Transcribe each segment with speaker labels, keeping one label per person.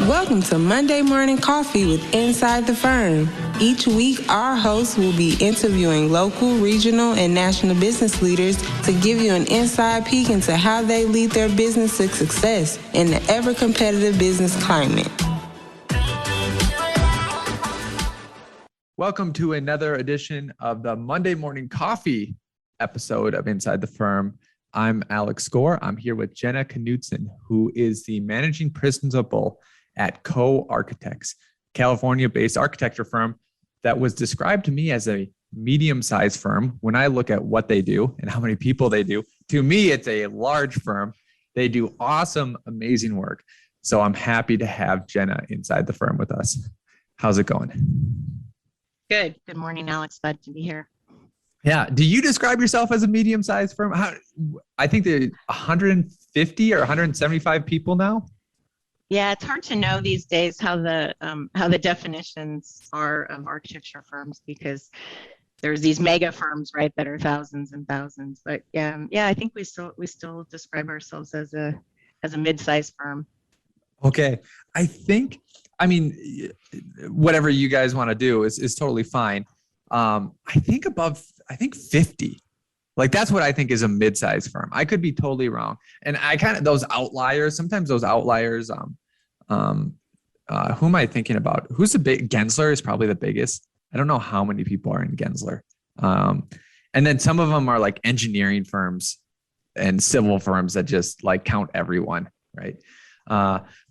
Speaker 1: Welcome to Monday Morning Coffee with Inside the Firm. Each week, our hosts will be interviewing local, regional, and national business leaders to give you an inside peek into how they lead their business to success in the ever-competitive business climate.
Speaker 2: Welcome to another edition of the Monday Morning Coffee episode of Inside the Firm. I'm Alex Gore. I'm here with Jenna Knudsen, who is the managing principal at Cayko Architects, California-based architecture firm that was described to me as a medium-sized firm. When I look at what they do and how many people they do, to me, it's a large firm. They do awesome, amazing work. So I'm happy to have Jenna inside the firm with us. How's it going?
Speaker 3: Good. Good morning, Alex. Glad to be here.
Speaker 2: Yeah. Do you describe yourself as a medium-sized firm? I think they're 150 or 175 people now.
Speaker 3: Yeah, it's hard to know these days how the definitions are of architecture firms, because there's these mega firms, right, that are thousands and thousands. But yeah, I think we still describe ourselves as a mid-sized firm.
Speaker 2: Okay. I mean, whatever you guys want to do is totally fine. I think 50. Like, that's what I think is a mid-sized firm. I could be totally wrong. And I kind of, sometimes those outliers, who am I thinking about? Who's the big? Gensler is probably the biggest. I don't know how many people are in Gensler. And then some of them are like engineering firms and civil firms that just like count everyone, right?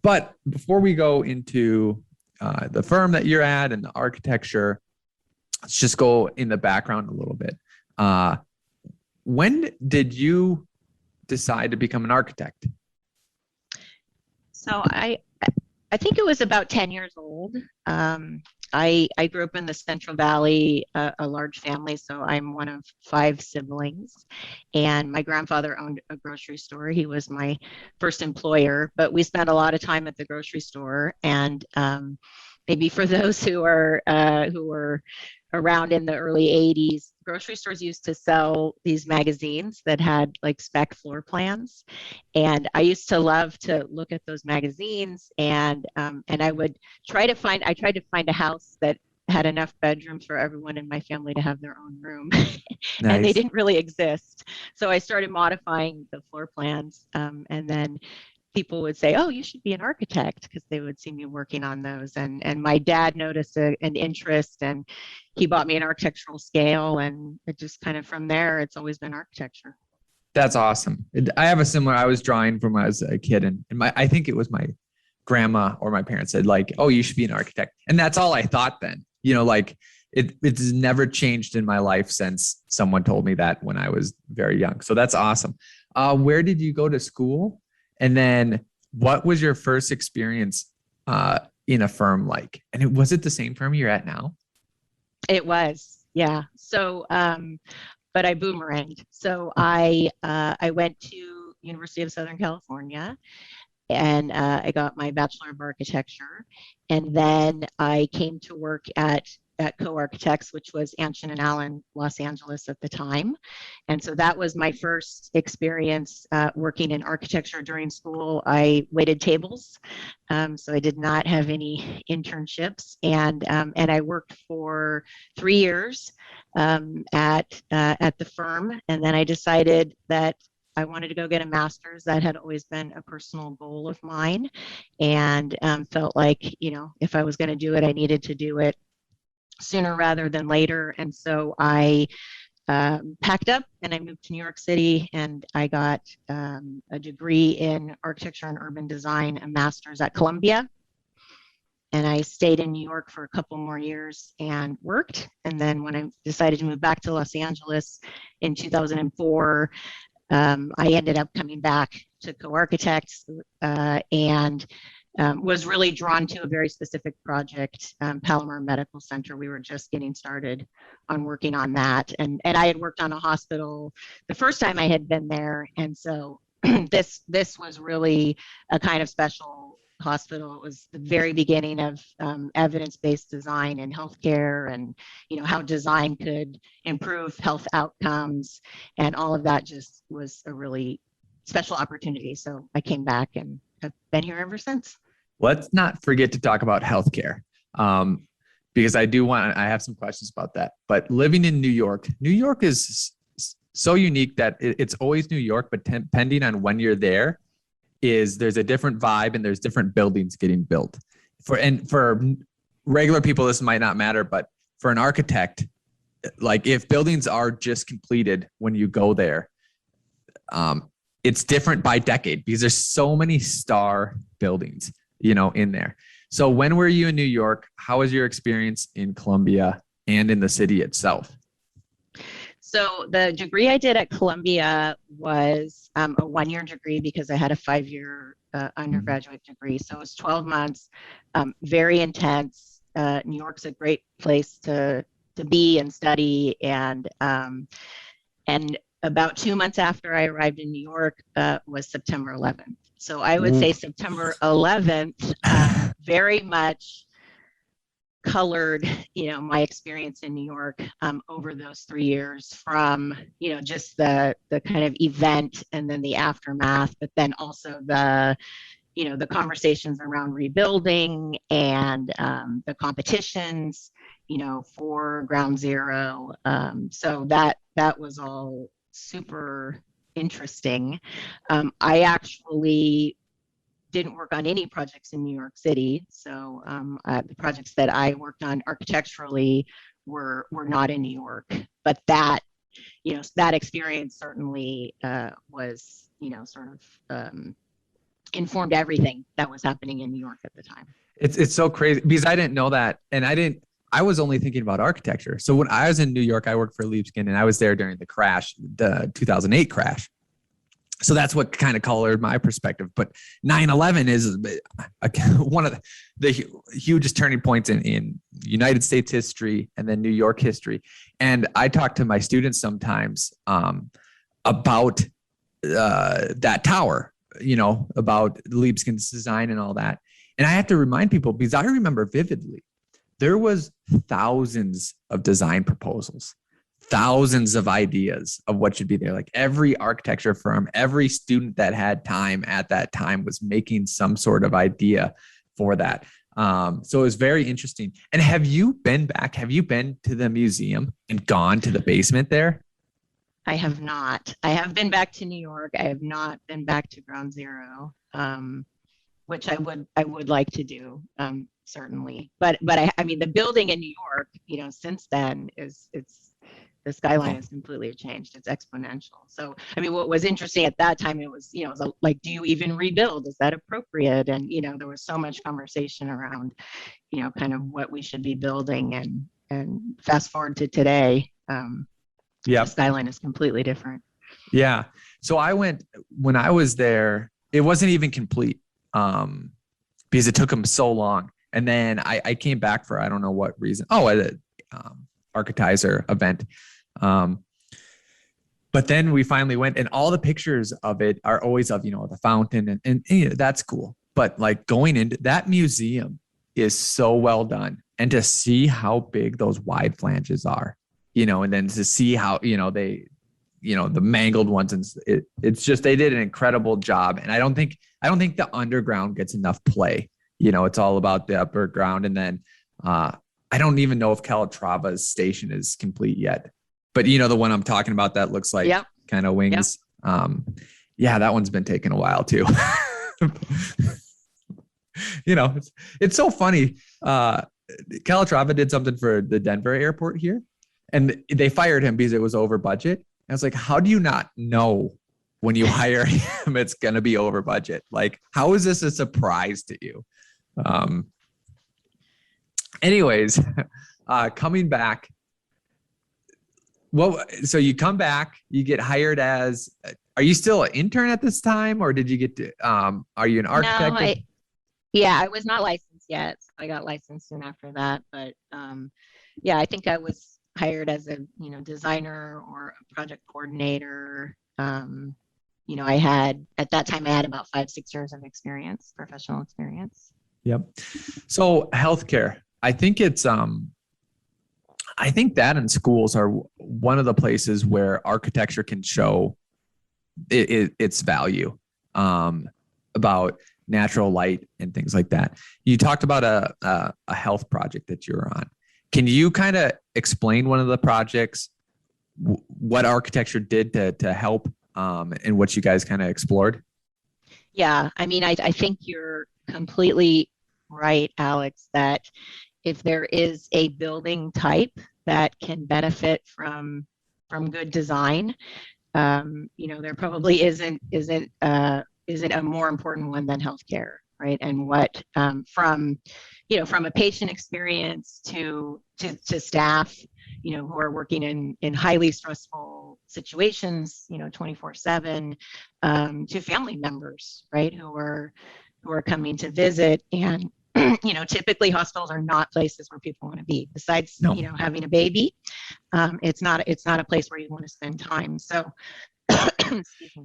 Speaker 2: But before we go into the firm that you're at and the architecture, let's just go in the background a little bit. When did you decide to become an architect?
Speaker 3: So I think it was about 10 years old. I grew up in the Central Valley, a large family, so I'm one of 5 siblings. And my grandfather owned a grocery store. He was my first employer, but we spent a lot of time at the grocery store. And maybe for those who were around in the early 80s, grocery stores used to sell these magazines that had like spec floor plans. And I used to love to look at those magazines, and I tried to find a house that had enough bedrooms for everyone in my family to have their own room. Nice. And they didn't really exist. So I started modifying the floor plans, and then people would say, "Oh, you should be an architect," because they would see me working on those. And my dad noticed an interest, and he bought me an architectural scale, and it just kind of from there, it's always been architecture.
Speaker 2: That's awesome. I was drawing from when I was a kid, and I think it was my grandma or my parents said like, "Oh, you should be an architect." And that's all I thought then, like it's never changed in my life since someone told me that when I was very young. So that's awesome. Where did you go to school? And then what was your first experience in a firm like? And was it the same firm you're at now?
Speaker 3: It was, yeah. So, but I boomeranged. So I went to University of Southern California, and I got my Bachelor of Architecture. And then I came to work at Cayko Architects, which was Anshin and Allen, Los Angeles at the time. And so that was my first experience working in architecture during school. I waited tables, so I did not have any internships. And I worked for 3 years at the firm. And then I decided that I wanted to go get a master's. That had always been a personal goal of mine, and felt like, if I was going to do it, I needed to do it sooner rather than later. And so I packed up and I moved to New York City, and I got a degree in architecture and urban design, a master's at Columbia. And I stayed in New York for a couple more years and worked. And then when I decided to move back to Los Angeles in 2004, I ended up coming back to Cayko Architects, and was really drawn to a very specific project, Palomar Medical Center. We were just getting started on working on that. And I had worked on a hospital the first time I had been there. And so this was really a kind of special hospital. It was the very beginning of evidence-based design in healthcare, and how design could improve health outcomes, and all of that just was a really special opportunity. So I came back and have been here ever since.
Speaker 2: let's not forget to talk about healthcare. Because I have some questions about that. But living in New York is so unique that it's always New York, but depending on when you're there's a different vibe and there's different buildings getting built. For regular people, this might not matter, but for an architect, like if buildings are just completed when you go there, it's different by decade because there's so many star buildings, in there. So when were you in New York? How was your experience in Columbia and in the city itself?
Speaker 3: So the degree I did at Columbia was a 1-year degree because I had a 5-year undergraduate degree. So it was 12 months, very intense. New York's a great place to be and study. And about 2 months after I arrived in New York was September 11th. So I would say September 11th very much colored, my experience in New York over those 3 years from, just the kind of event and then the aftermath, but then also the conversations around rebuilding and the competitions, for ground zero. So that was all super interesting. I actually didn't work on any projects in New York City. So the projects that I worked on architecturally were not in New York, but that experience certainly was, sort of informed everything that was happening in New York at the time.
Speaker 2: It's so crazy because I didn't know that. And I was only thinking about architecture. So when I was in New York, I worked for Leapskin and I was there during the crash, the 2008 crash. So that's what kind of colored my perspective. But 9/11 is one of the hugest turning points in United States history and then New York history. And I talk to my students sometimes about that tower, about Leapskin's design and all that. And I have to remind people because I remember vividly, there was thousands of design proposals, thousands of ideas of what should be there. Like every architecture firm, every student that had time at that time was making some sort of idea for that. So it was very interesting. And have you been back? Have you been to the museum and gone to the basement there?
Speaker 3: I have not. I have been back to New York. I have not been back to Ground Zero, which I would like to do, certainly. But I mean, the building in New York, since then the skyline has completely changed. It's exponential. So, I mean, what was interesting at that time, it was like, do you even rebuild? Is that appropriate? And, there was so much conversation around, kind of what we should be building and fast forward to today. The skyline is completely different.
Speaker 2: Yeah. So when I was there, it wasn't even complete because it took them so long. And then I came back for, I don't know what reason. Oh, at an Architizer event. But then we finally went and all the pictures of it are always of, the fountain and that's cool. But like going into that museum is so well done. And to see how big those wide flanges are, and then to see how, they, the mangled ones and it's just, they did an incredible job. And I don't think the underground gets enough play. It's all about the upper ground. And then, I don't even know if Calatrava's station is complete yet, but the one I'm talking about that looks like kind of wings. Yep. That one's been taking a while too. It's so funny. Calatrava did something for the Denver airport here and they fired him because it was over budget. And I was like, how do you not know when you hire him, it's going to be over budget? Like, how is this a surprise to you? Anyways, coming back. So you come back, you get hired as, are you still an intern at this time or did you get to, are you an architect?
Speaker 3: No, I was not licensed yet. So I got licensed soon after that. But I think I was hired as a, designer or a project coordinator. I had, at that time, I had about 5-6 years of experience, professional experience.
Speaker 2: Yep. So healthcare, I think it's, I think that in schools are one of the places where architecture can show its value, about natural light and things like that. You talked about a health project that you're on. Can you kind of explain one of the projects, what architecture did to help, and what you guys kind of explored?
Speaker 3: Yeah, I mean, I think you're completely right, Alex, that if there is a building type that can benefit from good design, there probably isn't a more important one than healthcare, right? And what from a patient experience to staff, who are working in highly stressful situations, 24/7, to family members, right, who are coming to visit. And typically hospitals are not places where people want to be. Besides,
Speaker 2: No.
Speaker 3: Having a baby, it's not a place where you want to spend time. So,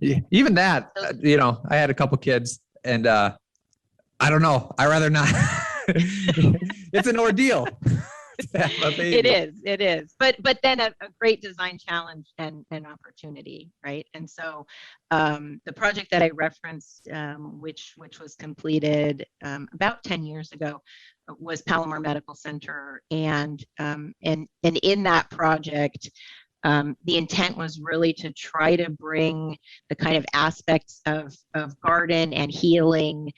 Speaker 2: Yeah, even that, I had a couple kids, and I don't know. I rather not. It's an ordeal.
Speaker 3: It is. But then a great design challenge and opportunity, right? And so the project that I referenced, which was completed about 10 years ago, was Palomar Medical Center, and in that project, the intent was really to try to bring the kind of aspects of garden and healing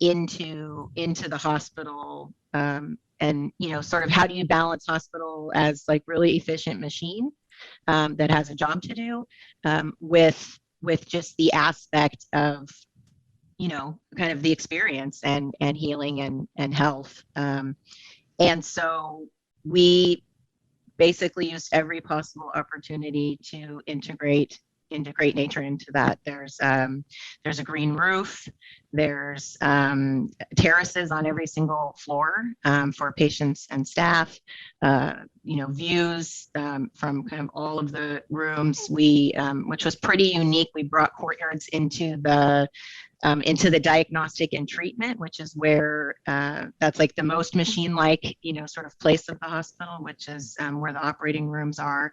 Speaker 3: into the hospital, and sort of how do you balance hospital as like really efficient machine that has a job to do, with just the aspect of kind of the experience and healing and health, and so we basically used every possible opportunity to integrate nature into that. There's a green roof. There's terraces on every single floor for patients and staff. Views from kind of all of the rooms. Which was pretty unique. We brought courtyards into the diagnostic and treatment, which is where that's like the most machine-like, sort of place of the hospital, which is where the operating rooms are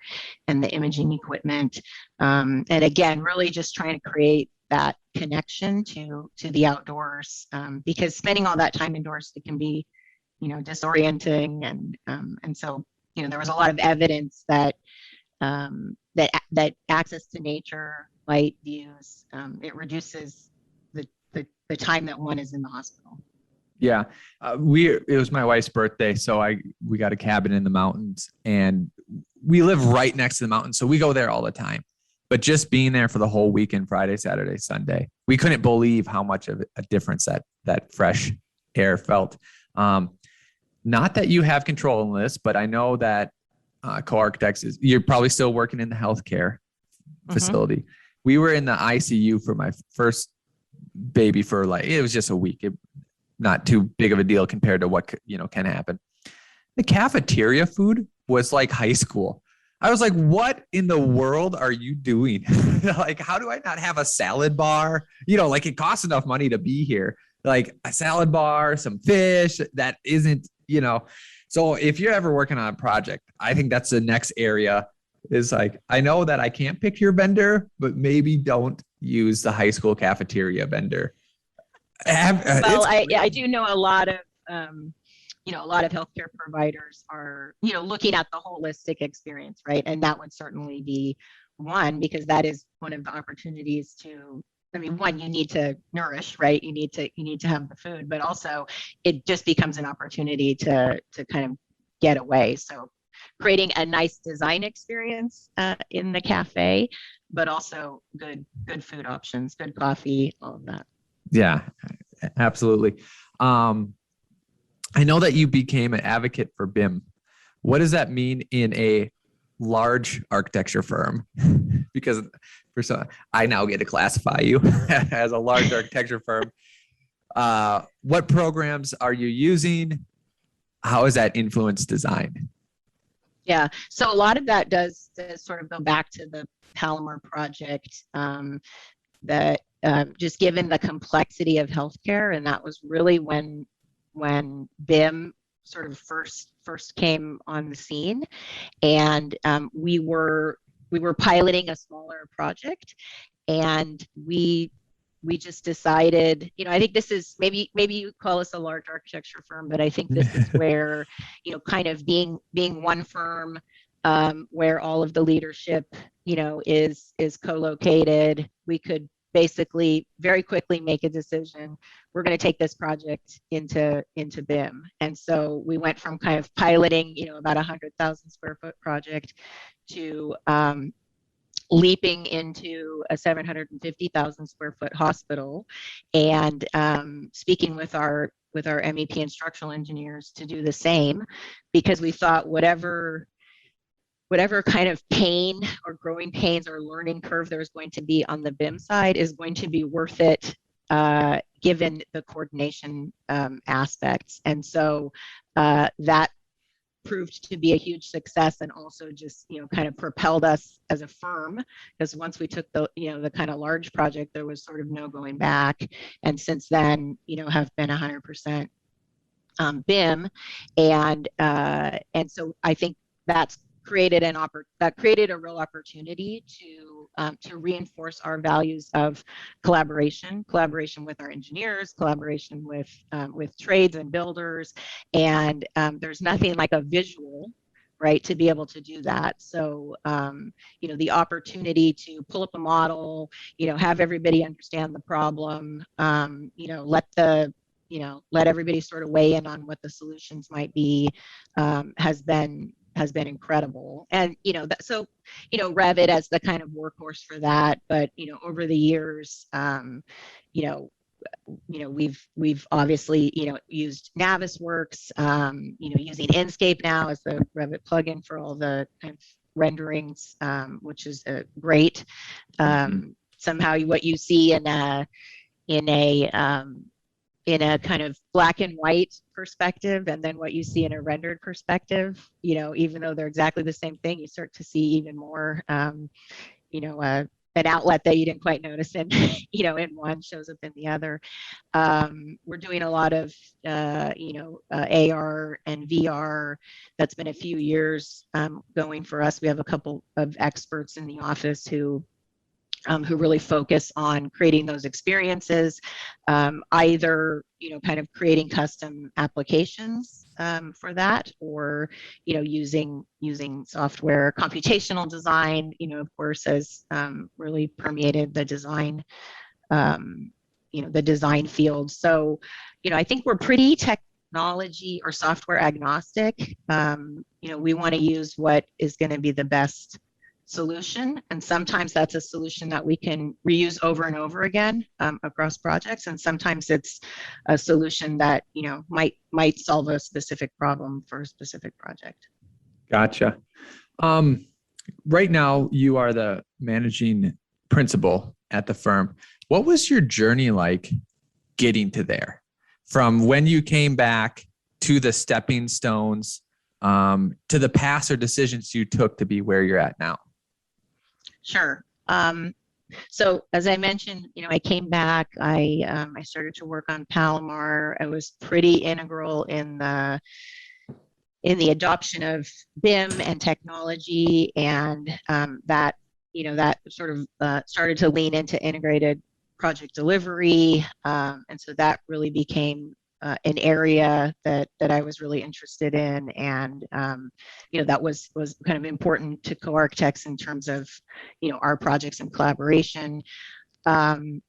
Speaker 3: and the imaging equipment. And again, really just trying to create that connection to the outdoors, because spending all that time indoors, it can be, disorienting, and so there was a lot of evidence that that access to nature, light, views, it reduces the time that one is in the hospital.
Speaker 2: Yeah. It was my wife's birthday. So we got a cabin in the mountains, and we live right next to the mountain. So we go there all the time, but just being there for the whole weekend, Friday, Saturday, Sunday, we couldn't believe how much of a difference that fresh air felt. Not that you have control in this, but I know that co-architects you're probably still working in the healthcare facility. Mm-hmm. We were in the ICU for my first baby for it was just a week. Not too big of a deal compared to what can happen. The cafeteria food was like high school. I was like, what in the world are you doing? Like, how do I not have a salad bar? It costs enough money to be here. Like a salad bar, some fish that isn't, So if you're ever working on a project, I think that's the next area. Is like, I know that I can't pick your vendor, but maybe don't use the high school cafeteria vendor.
Speaker 3: Well, I do know a lot of, a lot of healthcare providers are, looking at the holistic experience, right? And that would certainly be one, because that is one of the opportunities to, one, you need to nourish, right? You need to have the food, but also it just becomes an opportunity to kind of get away. So creating a nice design experience in the cafe, but also good food options, good coffee, all of that.
Speaker 2: Yeah, absolutely. I know that you became an advocate for BIM. What does that mean in a large architecture firm? Because I now get to classify you as a large architecture firm. What programs are you using? How has that influenced design?
Speaker 3: Yeah, so a lot of that does sort of go back to the Palomar project, that just given the complexity of healthcare, and that was really when BIM sort of first came on the scene, and we were piloting a smaller project, and we we just decided, I think this is maybe you call us a large architecture firm, but I think this is where, kind of being one firm, where all of the leadership, is co-located, we could basically very quickly make a decision. We're going to take this project into BIM. And so we went from kind of piloting, about 100,000 square foot project to leaping into a 750,000 square foot hospital, and speaking with our MEP and structural engineers to do the same, because we thought whatever kind of pain or growing pains or learning curve there's going to be on the BIM side is going to be worth it, given the coordination aspects. And so that proved to be a huge success, and also just kind of propelled us as a firm, because once we took the the kind of large project, there was sort of no going back, and since then have been 100% BIM, and so I think that created a real opportunity to reinforce our values of collaboration with our engineers, collaboration with trades and builders, and there's nothing like a visual, right, to be able to do that. So the opportunity to pull up a model, have everybody understand the problem, let everybody sort of weigh in on what the solutions might be, has been incredible. And so Revit as the kind of workhorse for that, but over the years, we've obviously used Navisworks, using Inkscape now as the Revit plugin for all the kind of renderings, which is great. Somehow what you see in a kind of black and white perspective, and then what you see in a rendered perspective, even though they're exactly the same thing, you start to see even more, an outlet that you didn't quite notice in, in one shows up in the other. We're doing a lot of, AR and VR. That's been a few years going for us. We have a couple of experts in the office who really focus on creating those experiences, either kind of creating custom applications for that, or using software. Computational design, of course, has really permeated the design, the design field. So I think we're pretty technology or software agnostic. We want to use what is going to be the best solution, and sometimes that's a solution that we can reuse over and over again across projects, and sometimes it's a solution that might solve a specific problem for a specific project.
Speaker 2: Gotcha. Right now you are the managing principal at the firm. What was your journey like getting to there, from when you came back to the stepping stones, to the paths or decisions you took to be where you're at now?
Speaker 3: Sure. So as I mentioned, I came back, I started to work on Palomar. I was pretty integral in the adoption of BIM and technology, and that sort of started to lean into integrated project delivery, and so that really became an area that I was really interested in, and that was kind of important to co-architects in terms of our projects and collaboration. I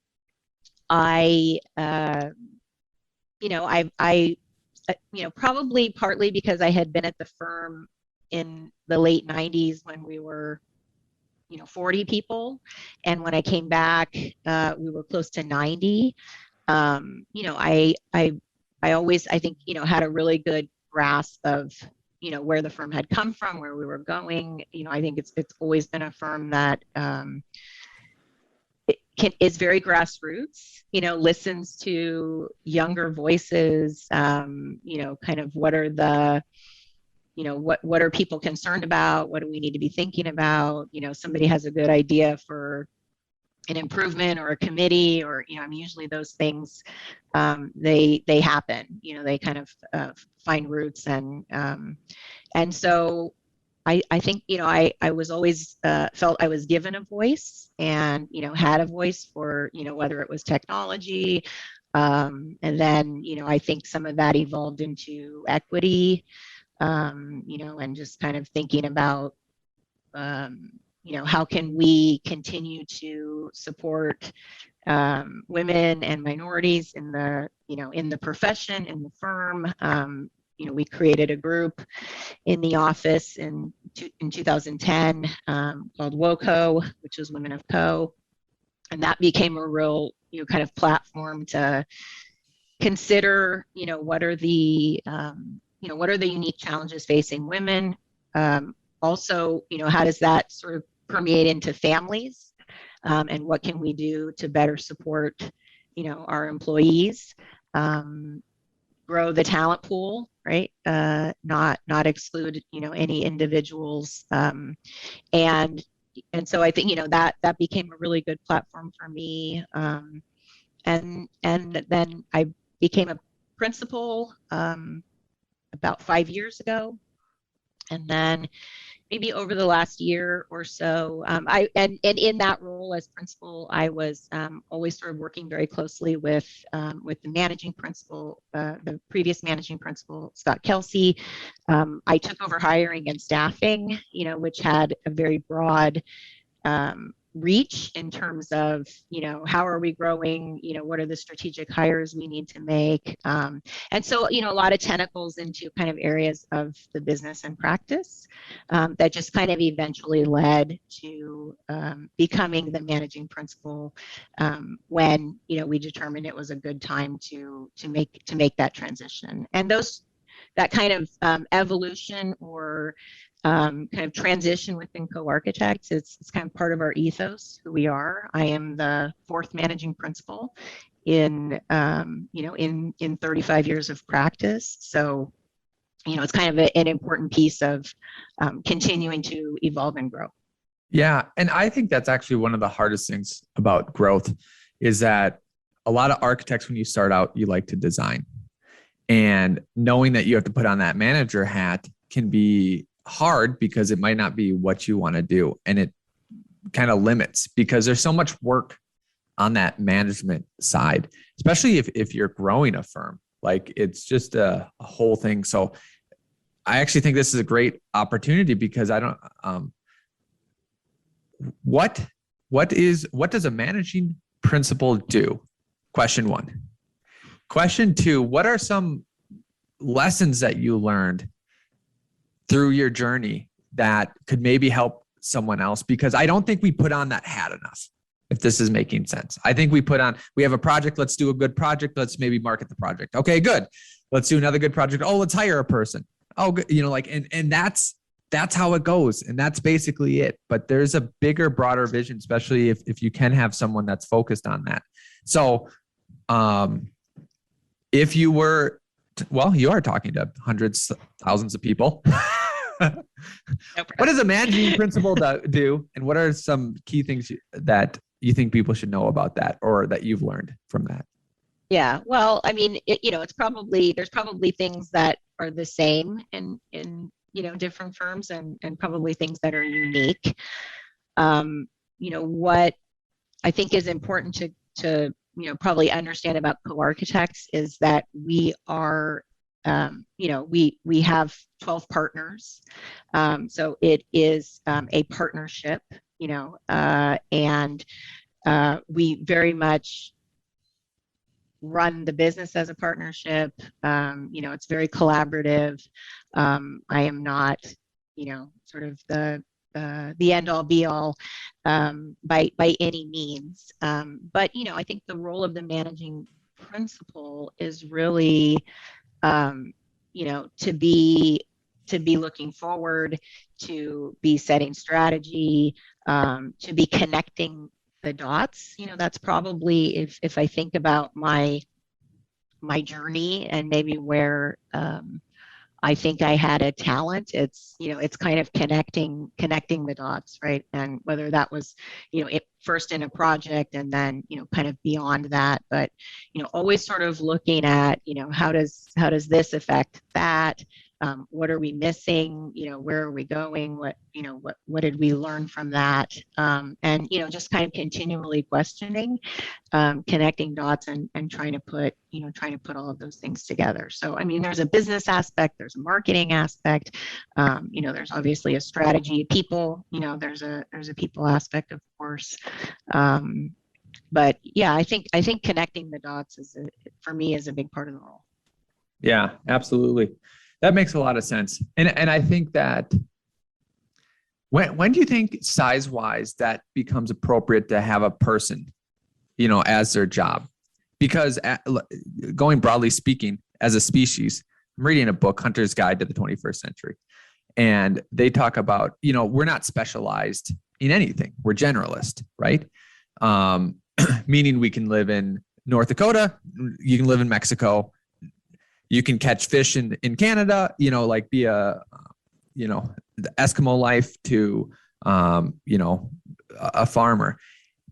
Speaker 3: probably partly because I had been at the firm in the late 90s when we were 40 people, and when I came back we were close to 90. I always, I think, had a really good grasp of, where the firm had come from, where we were going. I think it's always been a firm that is very grassroots, listens to younger voices, kind of what are the, what are people concerned about? What do we need to be thinking about? Somebody has a good idea for an improvement or a committee, or usually those things they happen. They kind of find roots, and so I think, I was always felt I was given a voice and, had a voice for, whether it was technology. And then, I think some of that evolved into equity, and just kind of thinking about, how can we continue to support women and minorities in the profession, in the firm. We created a group in the office in 2010 called WOCO, which is Women of Co. And that became a real, kind of platform to consider, what are the unique challenges facing women. Also, how does that sort of permeate into families? And what can we do to better support, our employees, grow the talent pool, right? Not exclude, any individuals. And so I think, that became a really good platform for me. And then I became a principal about 5 years ago. And then maybe over the last year or so, and in that role as principal, I was always sort of working very closely with the managing principal, the previous managing principal, Scott Kelsey. I took over hiring and staffing, which had a very broad reach in terms of, how are we growing, what are the strategic hires we need to make. And so, a lot of tentacles into kind of areas of the business and practice that just kind of eventually led to becoming the managing principal when, we determined it was a good time to make that transition. And that kind of evolution or kind of transition within co-architects. It's kind of part of our ethos, who we are. I am the fourth managing principal in 35 years of practice. So, it's kind of an important piece of continuing to evolve and grow.
Speaker 2: Yeah. And I think that's actually one of the hardest things about growth is that a lot of architects, when you start out, you like to design. And knowing that you have to put on that manager hat can be hard because it might not be what you want to do. And it kind of limits because there's so much work on that management side, especially if you're growing a firm. Like it's just a whole thing. So I actually think this is a great opportunity because I don't, what does a managing principal do? Question one. Question two, what are some lessons that you learned through your journey that could maybe help someone else? Because I don't think we put on that hat enough, if this is making sense. I think we have a project. Let's do a good project. Let's maybe market the project. Okay, good. Let's do another good project. Oh, let's hire a person. Oh, good. And that's how it goes. And that's basically it. But there's a bigger, broader vision, especially if you can have someone that's focused on that. So, if you were, you are talking to hundreds, thousands of people. What does a managing principal do? And what are some key things that you think people should know about that or that you've learned from that?
Speaker 3: Yeah, well, I mean, there's probably things that are the same in different firms and probably things that are unique. What I think is important to probably understand about co-architects is that we are, we have 12 partners. So it is a partnership, and we very much run the business as a partnership. It's very collaborative. I am not, sort of the end all be all by any means. But, I think the role of the managing principal is really, to be looking forward, to be setting strategy, to be connecting the dots. That's probably, if I think about my journey and maybe where I think I had a talent, it's kind of connecting the dots, right? And whether that was first in a project and then kind of beyond that, but always sort of looking at how does this affect that, what are we missing? Where are we going? What did we learn from that? And just kind of continually questioning, connecting dots, and trying to put all of those things together. So I mean, there's a business aspect, there's a marketing aspect, there's obviously a strategy, people, there's a people aspect, of course. But yeah, I think connecting the dots for me is a big part of the role.
Speaker 2: Yeah, absolutely. That makes a lot of sense. And I think that when do you think size-wise that becomes appropriate to have a person, as their job? Because going broadly speaking, as a species, I'm reading a book, Hunter's Guide to the 21st Century, and they talk about, we're not specialized in anything. We're generalist, right? Meaning we can live in North Dakota, you can live in Mexico, you can catch fish in Canada, like be the Eskimo life to, a farmer.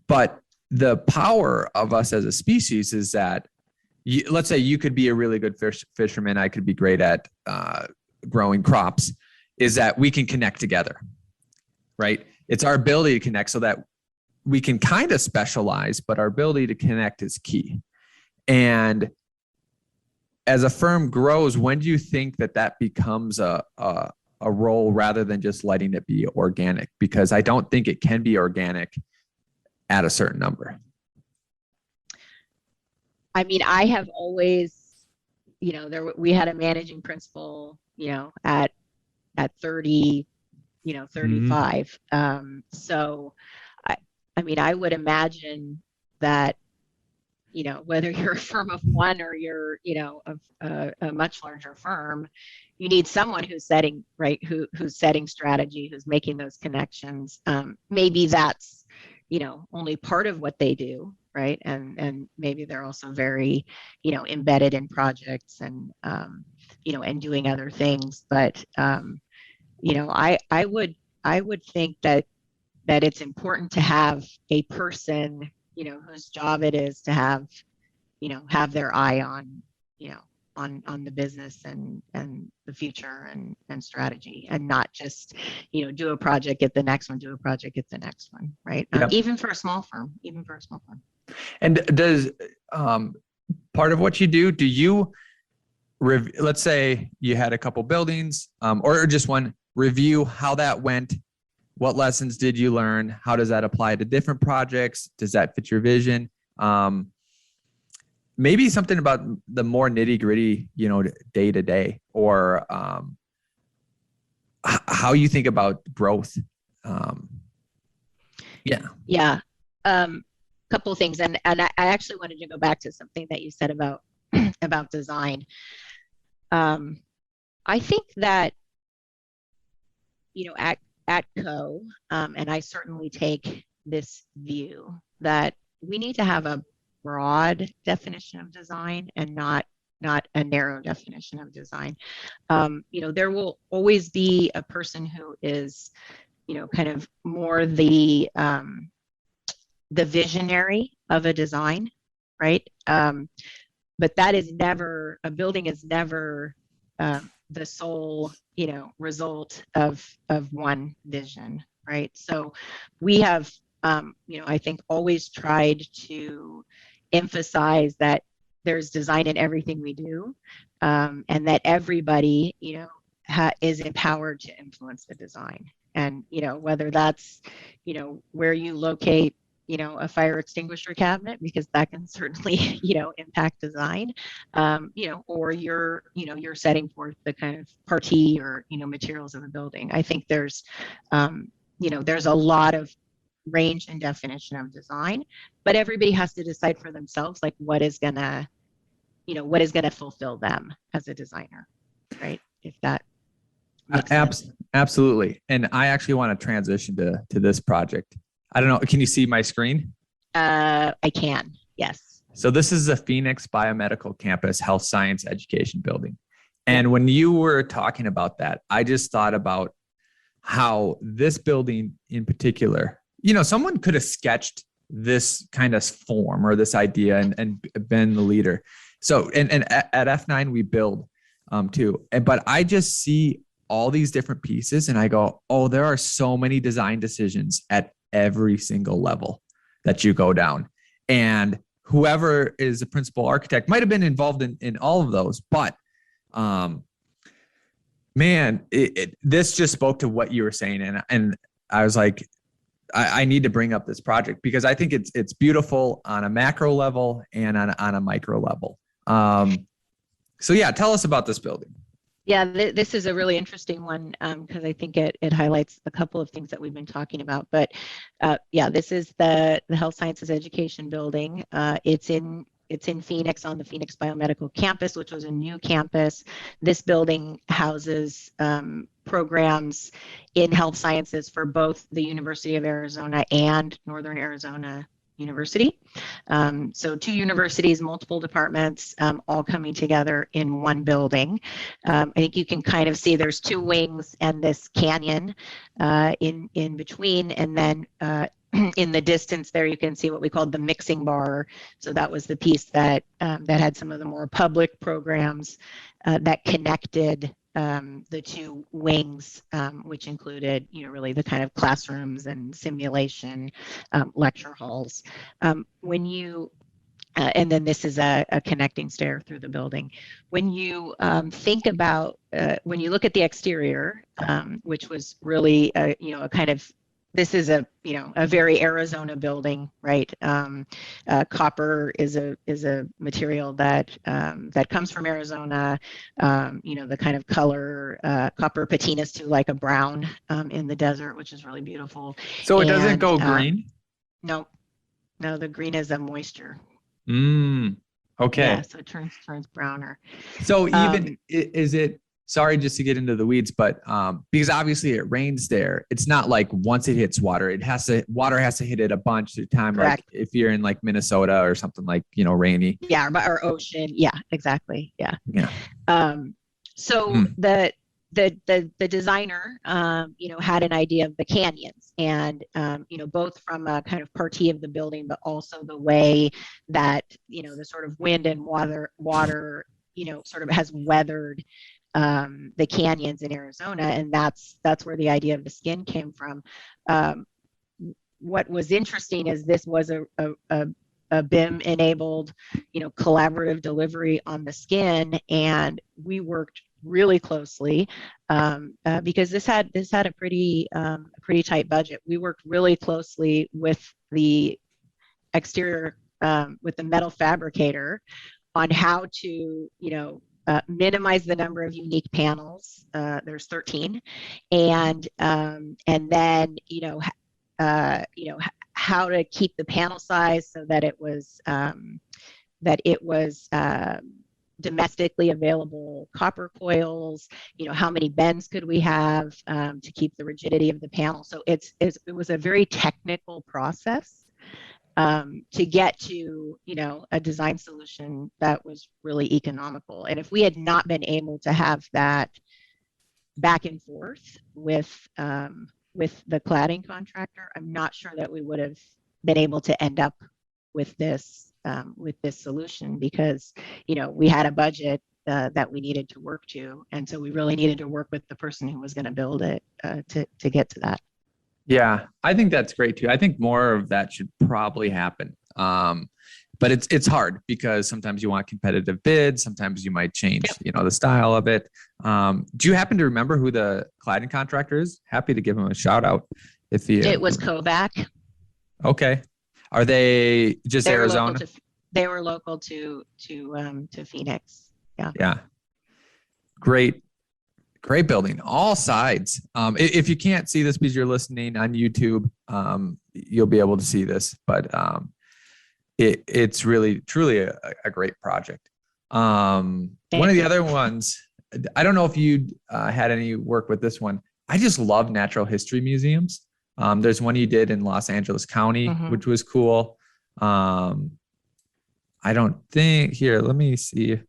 Speaker 2: But the power of us as a species is that, let's say you could be a really good fisherman, I could be great at growing crops, is that we can connect together, right? It's our ability to connect so that we can kind of specialize, but our ability to connect is key. And as a firm grows, when do you think that becomes a role rather than just letting it be organic? Because I don't think it can be organic at a certain number.
Speaker 3: I mean, I have always, we had a managing principal, at 30, 35. So I mean, I would imagine that, whether you're a firm of one or you're, a much larger firm, you need someone who's setting, right, who's setting strategy, who's making those connections. Maybe that's, only part of what they do, right? And maybe they're also very, embedded in projects and, and doing other things. But, I would think that it's important to have a person, whose job it is to have their eye on, on the business and the future and strategy, and not just, do a project, get the next one, do a project, get the next one, right?
Speaker 2: Yep.
Speaker 3: Even for a small firm.
Speaker 2: And does part of what you do you, let's say you had a couple buildings or just one, review how that went? What lessons did you learn? How does that apply to different projects? Does that fit your vision? Maybe something about the more nitty gritty, day to day, or how you think about growth.
Speaker 3: Yeah. Couple of things. And I actually wanted to go back to something that you said about, about design. I think that, at Co, and I certainly take this view that we need to have a broad definition of design and not a narrow definition of design. There will always be a person who is, kind of more the visionary of a design, right? But that is never, a building is never the sole, result of one vision, right? So we have, I think always tried to emphasize that there's design in everything we do, and that everybody, is empowered to influence the design. And, whether that's, where you locate, a fire extinguisher cabinet, because that can certainly, impact design, or you're setting forth the kind of party or, materials of a building. I think there's, there's a lot of range and definition of design, but everybody has to decide for themselves, like what is gonna fulfill them as a designer, right? If that makes sense.
Speaker 2: Absolutely. And I actually want to transition to this project. I don't know. Can you see my screen?
Speaker 3: I can. Yes.
Speaker 2: So this is the Phoenix Biomedical Campus Health Science Education Building. And when you were talking about that, I just thought about how this building in particular, someone could have sketched this kind of form or this idea and been the leader. So, and at F9, we build too. But I just see all these different pieces and I go, oh, there are so many design decisions at every single level that you go down. And whoever is a principal architect might have been involved in all of those, but man, this just spoke to what you were saying. And I was like, I need to bring up this project because I think it's beautiful on a macro level and on a micro level. So yeah, tell us about this building.
Speaker 3: Yeah, this is a really interesting one because I think it highlights a couple of things that we've been talking about. But yeah, this is the Health Sciences Education Building. It's in Phoenix on the Phoenix Biomedical Campus, which was a new campus. This building houses programs in health sciences for both the University of Arizona and Northern Arizona University. So two universities, multiple departments, all coming together in one building. I think you can kind of see there's two wings and this canyon in between, and then in the distance there you can see what we called the mixing bar. So that was the piece that had some of the more public programs that connected the two wings, which included, really the kind of classrooms and simulation, lecture halls. When you and then this is a connecting stair through the building. When you think about, when you look at the exterior, which was really, a kind of, this is a very Arizona building, right? Copper is a material that comes from Arizona. The kind of color, copper patinas to like a brown in the desert, which is really beautiful.
Speaker 2: So it doesn't go green?
Speaker 3: No, the green is a moisture.
Speaker 2: Okay.
Speaker 3: Yeah, so it turns browner.
Speaker 2: So even is it? Sorry, just to get into the weeds, but because obviously it rains there, it's not like once it hits water, water has to hit it a bunch of time.
Speaker 3: Correct.
Speaker 2: Like if you're in like Minnesota or something like, rainy.
Speaker 3: Yeah, or ocean. Yeah, exactly. Yeah.
Speaker 2: Yeah.
Speaker 3: So the designer, had an idea of the canyons and, both from a kind of partie of the building, but also the way that, the sort of wind and water, sort of has weathered the canyons in Arizona, and that's where the idea of the skin came from. What was interesting is this was a BIM enabled, collaborative delivery on the skin, and we worked really closely because this had a pretty tight budget. We worked really closely with the exterior, with the metal fabricator on how to, minimize the number of unique panels. There's 13, and then how to keep the panel size so that it was domestically available copper coils. How many bends could we have to keep the rigidity of the panel? So it was a very technical process to get to, a design solution that was really economical. And if we had not been able to have that back and forth with the cladding contractor, I'm not sure that we would have been able to end up with this solution because, we had a budget that we needed to work to. And so we really needed to work with the person who was going to build it to get to that.
Speaker 2: Yeah, I think that's great too. I think more of that should probably happen. But it's hard because sometimes you want competitive bids. Sometimes you might change, the style of it. Do you happen to remember who the cladding contractor is? Happy to give him a shout out. It
Speaker 3: was Kovac.
Speaker 2: Okay. Are they just Arizona?
Speaker 3: They were local to Phoenix. Yeah.
Speaker 2: Yeah. Great building, all sides. If you can't see this because you're listening on YouTube, you'll be able to see this, but it's really, truly a great project. One of the other ones, I don't know if you had any work with this one. I just love natural history museums. There's one you did in Los Angeles County, which was cool. I don't think, here, let me see.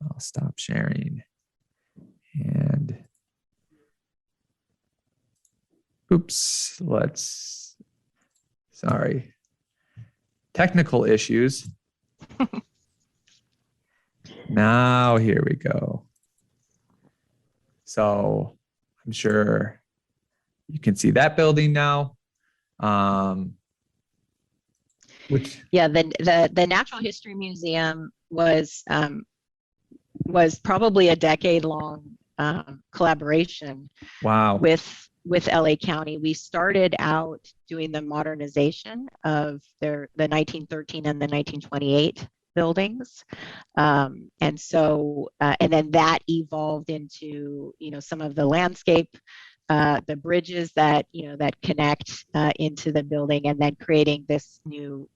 Speaker 2: I'll stop sharing. And oops, sorry. Technical issues. Now, here we go. So I'm sure you can see that building now. Which
Speaker 3: the Natural History Museum was probably a decade-long collaboration
Speaker 2: wow.
Speaker 3: with LA County. We started out doing the modernization of the 1913 and the 1928 buildings. And so, and then that evolved into, some of the landscape, the bridges that, that connect into the building, and then creating this new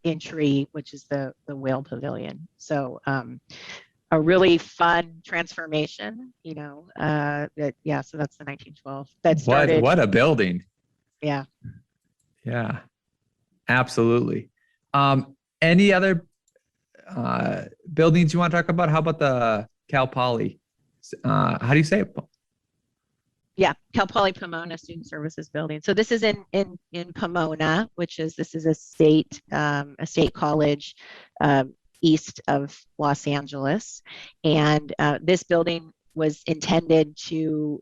Speaker 3: entry, which is the Whale Pavilion. So, a really fun transformation, so that's the 1912 that started.
Speaker 2: What a building.
Speaker 3: Yeah.
Speaker 2: Yeah, absolutely. Any other buildings you want to talk about? How about the Cal Poly? How do you say it?
Speaker 3: Yeah, Cal Poly Pomona Student Services Building. So this is in Pomona, this is a state college east of Los Angeles, and this building was intended to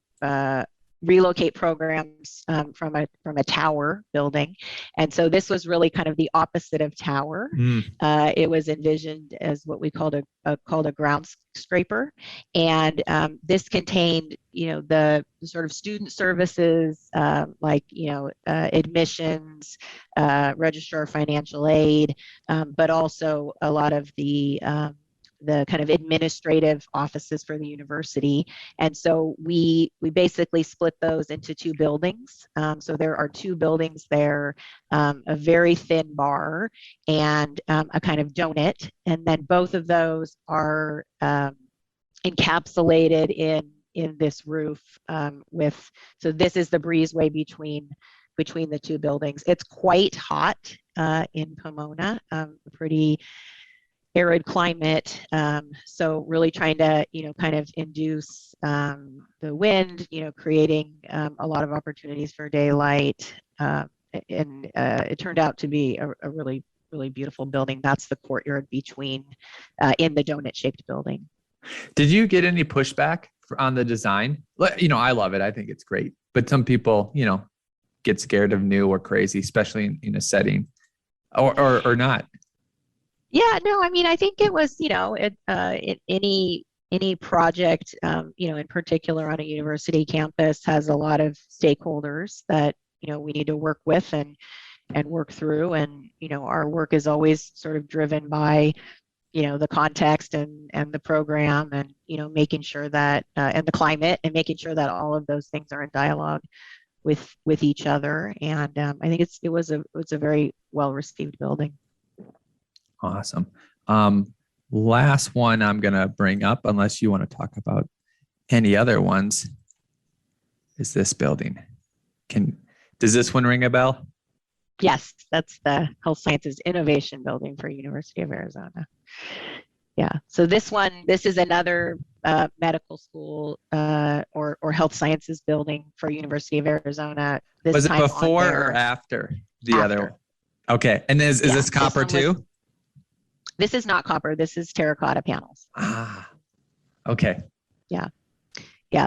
Speaker 3: relocate programs from a tower building, and so this was really kind of the opposite of tower. It was envisioned as what we called a ground scraper, and this contained the sort of student services like admissions, registrar of financial aid, but also a lot of the kind of administrative offices for the university. And so we basically split those into two buildings. So there are two buildings there, a very thin bar and a kind of donut. And then both of those are encapsulated in this roof so this is the breezeway between the two buildings. It's quite hot in Pomona, pretty arid climate, so really trying to kind of induce the wind, creating a lot of opportunities for daylight, and it turned out to be a really beautiful building. That's the courtyard between in the donut shaped building.
Speaker 2: Did you get any pushback on the design? I love it. I think it's great, but some people get scared of new or crazy, especially in a setting, or not.
Speaker 3: Yeah, no, I mean, I think it was, any project, in particular on a university campus has a lot of stakeholders that, we need to work with and work through. And, our work is always sort of driven by, the context and the program and, making sure that, and the climate, and making sure that all of those things are in dialogue with each other. And I think it was a very well-received building.
Speaker 2: Awesome. Last one I'm going to bring up, unless you want to talk about any other ones, is this building. Does this one ring a bell?
Speaker 3: Yes, that's the Health Sciences Innovation Building for University of Arizona. Yeah, so this is another medical school or health sciences building for University of Arizona.
Speaker 2: Was it before or after the other one? Okay, and is this copper too?
Speaker 3: This is not copper. This is terracotta panels.
Speaker 2: Okay.
Speaker 3: Yeah.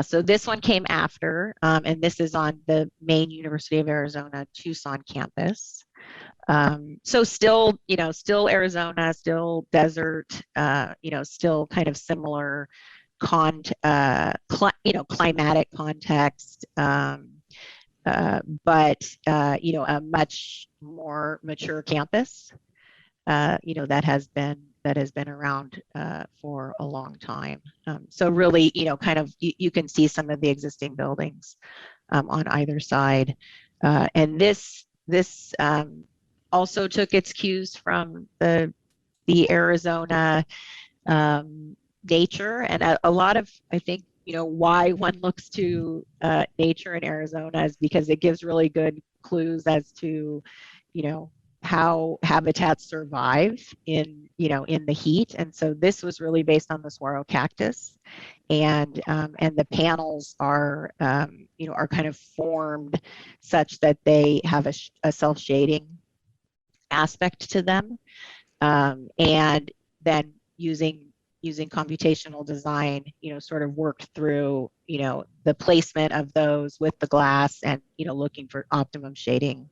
Speaker 3: So this one came after, and this is on the main University of Arizona Tucson campus. So still Arizona, still desert, still kind of similar climatic context, but a much more mature campus. That has been around for a long time. So really, kind of you can see some of the existing buildings on either side, and this also took its cues from the Arizona nature, and a lot of, I think, why one looks to nature in Arizona is because it gives really good clues as to how habitats survive in the heat. And so this was really based on the saguaro cactus, and the panels are kind of formed such that they have a self-shading aspect to them, and then using using computational design, sort of worked through, the placement of those with the glass and, looking for optimum shading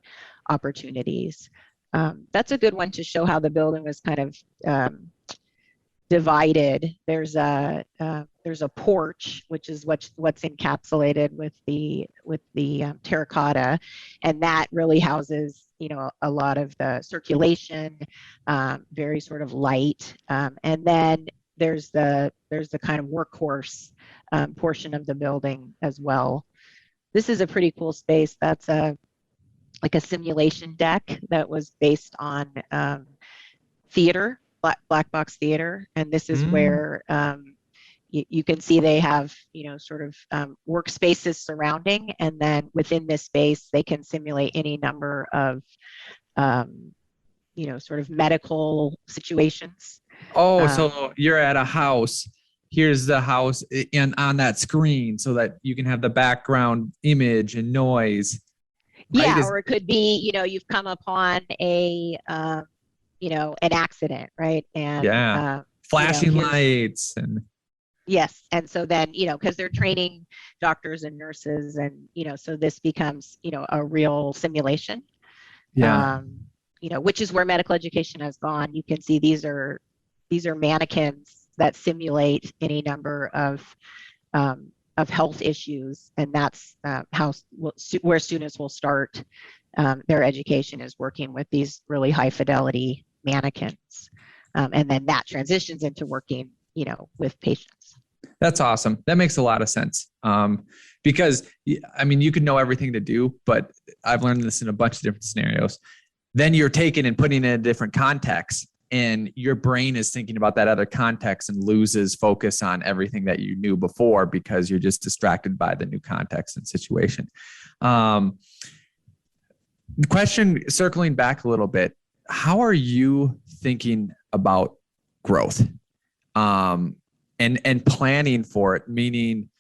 Speaker 3: opportunities. That's a good one to show how the building was kind of divided. There's a porch, which is what's encapsulated with the terracotta, and that really houses a lot of the circulation, very sort of light, and then there's the kind of workhorse portion of the building as well. This is a pretty cool space. That's like a simulation deck that was based on theater, black box theater, and this is where you can see they have sort of workspaces surrounding, and then within this space they can simulate any number of sort of medical situations.
Speaker 2: Oh, so you're at a house. Here's the house and on that screen so that you can have the background image and noise. Right?
Speaker 3: Yeah, or it could be, you've come upon an accident, right? And
Speaker 2: flashing lights and
Speaker 3: yes, and so then because they're training doctors and nurses, and so this becomes a real simulation. Which is where medical education has gone. You can see these are mannequins that simulate any number of health issues, and that's where students will start their education, is working with these really high fidelity mannequins, and then that transitions into working with patients.
Speaker 2: That's awesome. That makes a lot of sense, because you could know everything to do, but I've learned this in a bunch of different scenarios. Then you're taking and putting it in a different context, and your brain is thinking about that other context and loses focus on everything that you knew before because you're just distracted by the new context and situation. The question, circling back a little bit, how are you thinking about growth and planning for it? Meaning,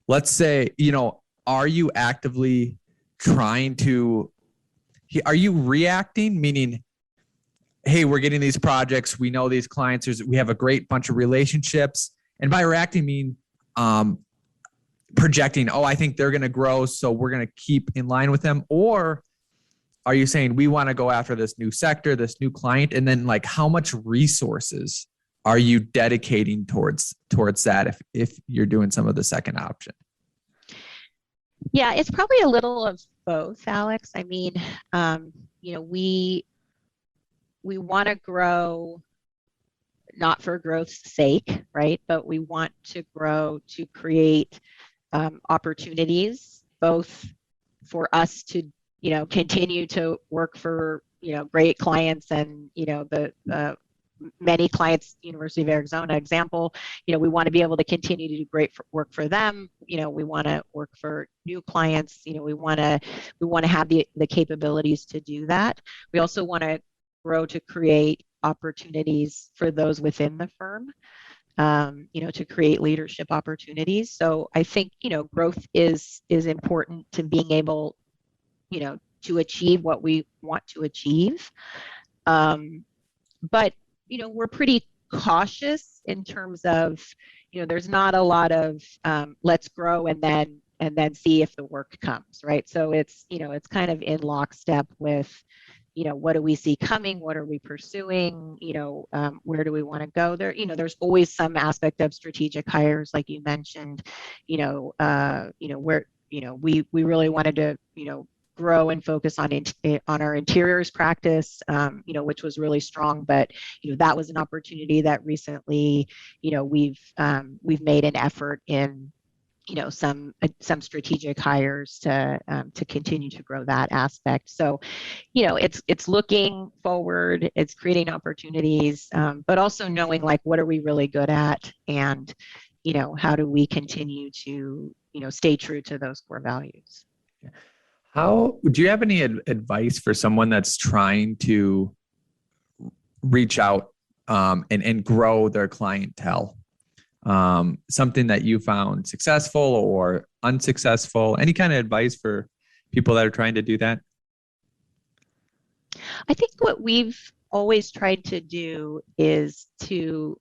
Speaker 2: let's say, are you actively trying to, are you reacting? Meaning, hey, we're getting these projects. We know these clients. We have a great bunch of relationships. And by reacting, mean projecting, I think they're going to grow, so we're going to keep in line with them. Or are you saying we want to go after this new sector, this new client? And then how much resources are you dedicating towards that if you're doing some of the second option?
Speaker 3: Yeah, it's probably a little of both, Alex. We want to grow not for growth's sake, right? But we want to grow to create opportunities, both for us to, continue to work for, great clients and, the many clients, University of Arizona example, we want to be able to continue to do great work for them. We want to work for new clients. We want to have the capabilities to do that. We also want to grow to create opportunities for those within the firm, to create leadership opportunities. So I think, growth is important to being able, to achieve what we want to achieve. But, we're pretty cautious in terms of, there's not a lot of let's grow and then see if the work comes, right? So it's kind of in lockstep with, what do we see coming? What are we pursuing? Where do we want to go? There's always some aspect of strategic hires, like you mentioned, where, we really wanted to, grow and focus on our interiors practice, which was really strong. But, that was an opportunity that recently, we've made an effort in, some strategic hires to continue to grow that aspect. So, it's looking forward, it's creating opportunities, but also knowing what are we really good at, and how do we continue to stay true to those core values.
Speaker 2: How do you have any advice for someone that's trying to reach out and grow their clientele? Something that you found successful or unsuccessful? Any kind of advice for people that are trying to do that?
Speaker 3: I think what we've always tried to do is to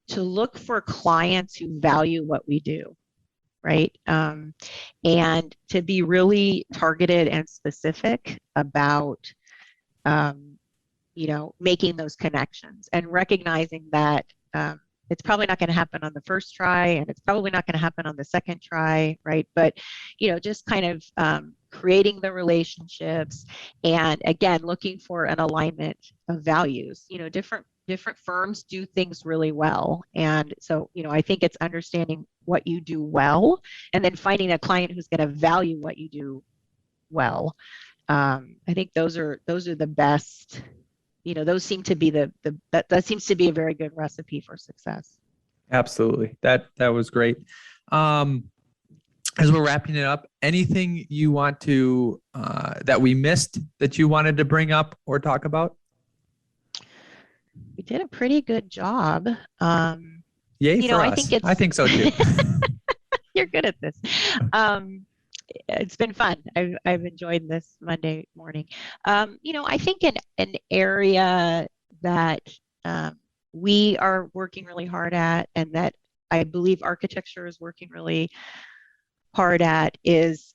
Speaker 3: to look for clients who value what we do, right? And to be really targeted and specific about, making those connections and recognizing that it's probably not going to happen on the first try, and it's probably not going to happen on the second try, right? But, just kind of creating the relationships, and again, looking for an alignment of values. Different firms do things really well. And so, I think it's understanding what you do well, and then finding a client who's going to value what you do well. I think those are the best. Those seem to be that seems to be a very good recipe for success.
Speaker 2: Absolutely. That was great. As we're wrapping it up, anything you want to, that we missed that you wanted to bring up or talk about?
Speaker 3: We did a pretty good job.
Speaker 2: Yay for us. I think so too.
Speaker 3: You're good at this. It's been fun. I've enjoyed this Monday morning. I think an area that we are working really hard at, and that I believe architecture is working really hard at, is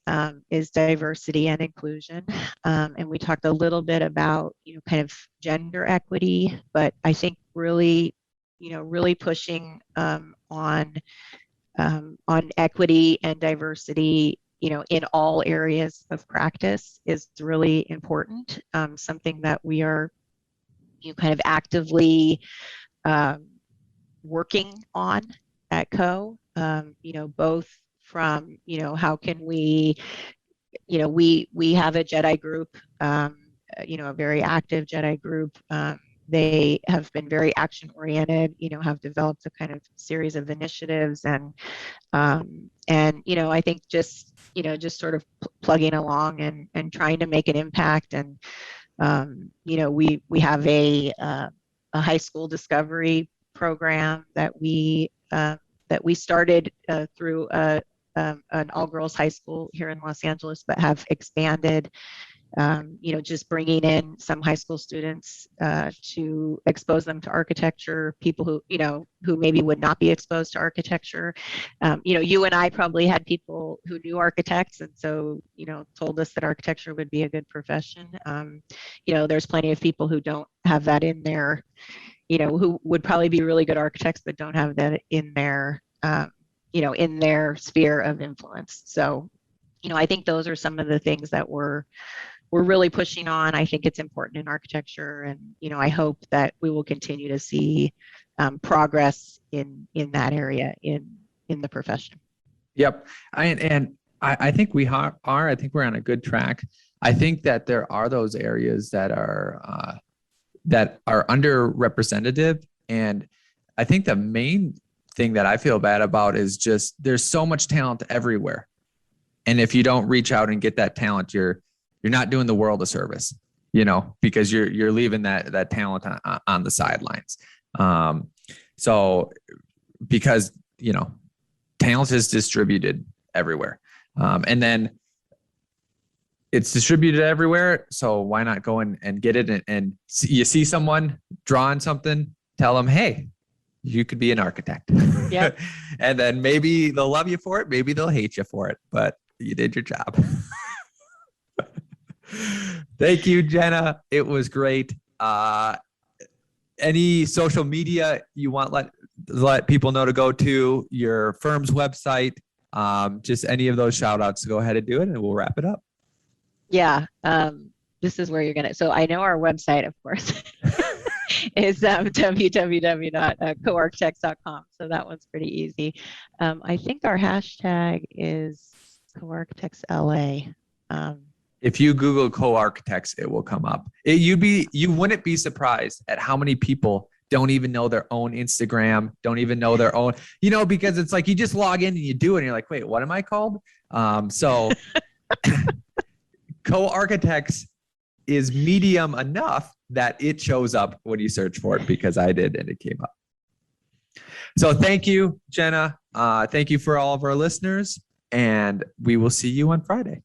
Speaker 3: diversity and inclusion. And we talked a little bit about kind of gender equity, but I think really pushing on equity and diversity in all areas of practice is really important. Something that we are kind of actively working on at Co. Both from how can we have a Jedi group, a very active Jedi group. They have been very action oriented, have developed a kind of series of initiatives, and I think just sort of plugging along and trying to make an impact. And we have a high school discovery program that we started through an all-girls high school here in Los Angeles, but have expanded. Just bringing in some high school students to expose them to architecture, people who maybe would not be exposed to architecture. You and I probably had people who knew architects, and so, told us that architecture would be a good profession. There's plenty of people who don't have that in their, who would probably be really good architects, but don't have that in their, in their sphere of influence. So, I think those are some of the things that we're really pushing on. I think it's important in architecture, and I hope that we will continue to see progress in that area in the profession.
Speaker 2: Yep, I think we are. I think we're on a good track. I think that there are those areas that are underrepresented, and I think the main thing that I feel bad about is just there's so much talent everywhere, and if you don't reach out and get that talent, you're not doing the world a service, because you're leaving that talent on the sidelines. So because, talent is distributed everywhere. And then it's distributed everywhere. So why not go and get it? And you see someone drawing something, tell them, hey, you could be an architect.
Speaker 3: Yep.
Speaker 2: And then maybe they'll love you for it. Maybe they'll hate you for it, but you did your job. Thank you, Jenna. It was great. Any social media you want let people know to go to, your firm's website, just any of those shout outs, go ahead and do it, and we'll wrap it up.
Speaker 3: Yeah. This is where you're going to, so I know our website, of course, is www.coarchitects.com. So that one's pretty easy. I think our hashtag is coarchitectsLA.
Speaker 2: If you Google co-architects, it will come up. You wouldn't be surprised at how many people don't even know their own Instagram, don't even know their own, because it's like you just log in and you do it and you're like, wait, what am I called? So co-architects is medium enough that it shows up when you search for it, because I did and it came up. So thank you, Jenna. Thank you for all of our listeners, and we will see you on Friday.